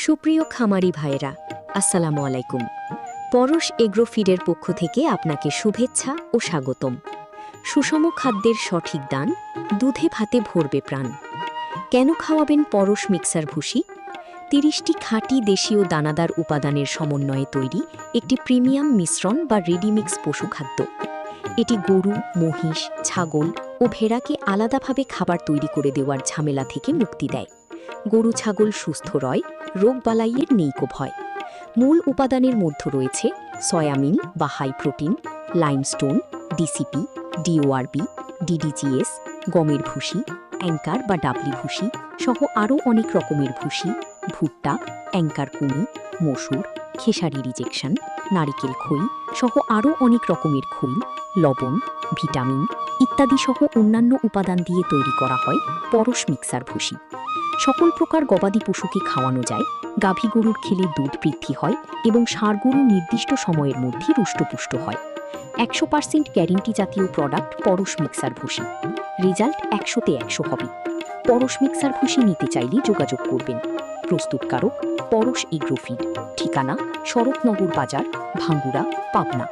সুপ্রিয় খামারি ভাইয়েরা, আসসালামু আলাইকুম। পরশ এগ্রো ফিডের পক্ষ থেকে আপনাকে শুভেচ্ছা ও স্বাগতম। সুষম খাদ্যের সঠিক দান, দুধে ভাতে ভরবে প্রাণ। কেন খাওয়াবেন পরশ মিক্সার ভুসি? ৩০টি খাঁটি দেশীয় দানাদার উপাদানের সমন্বয়ে তৈরি একটি প্রিমিয়াম মিশ্রণ বা রেডিমিক্স পশুখাদ্য। এটি গরু, মহিষ, ছাগল ও ভেড়াকে আলাদাভাবে খাবার তৈরি করে দেওয়ার ঝামেলা থেকে মুক্তি দেয়। গরু ছাগল সুস্থ রয়, রোগবালাইয়ের নেইকো ভয়। মূল উপাদানের মধ্যে রয়েছে সয়ামিন বা high protein, limestone, DCP, DORB, DDGS, গমের ভুসি, অ্যাঙ্কার বা ডাবলি ভুসি সহ আরও অনেক রকমের ভুসি, ভুট্টা, অ্যাঙ্কার কুমি, মসুর, খেসারি রিজেকশন, নারিকেল খই সহ আরও অনেক রকমের খই, লবণ, ভিটামিন ইত্যাদি সহ অন্যান্য উপাদান দিয়ে তৈরি করা হয় পরশ মিক্সার ভুসি। সকল প্রকার গবাদি পশুকে খাওয়ানো যায়। গাভী গরুর খেলে দুধ বৃদ্ধি হয় এবং ষাঁড় গরু নির্দিষ্ট সময়ের মধ্যে রুষ্টপুষ্ট হয়। 100% গ্যারেন্টি জাতীয় প্রোডাক্ট পরশ মিক্সার ভুসি। রেজাল্ট 100-তে 100 হবে। পরশ মিক্সার ভুসি নিতে চাইলে যোগাযোগ করবেন। প্রস্তুতকারক পরশ এগ্রো ফিড। ঠিকানা শরৎনগর বাজার, ভাঙ্গুড়া, পাবনা।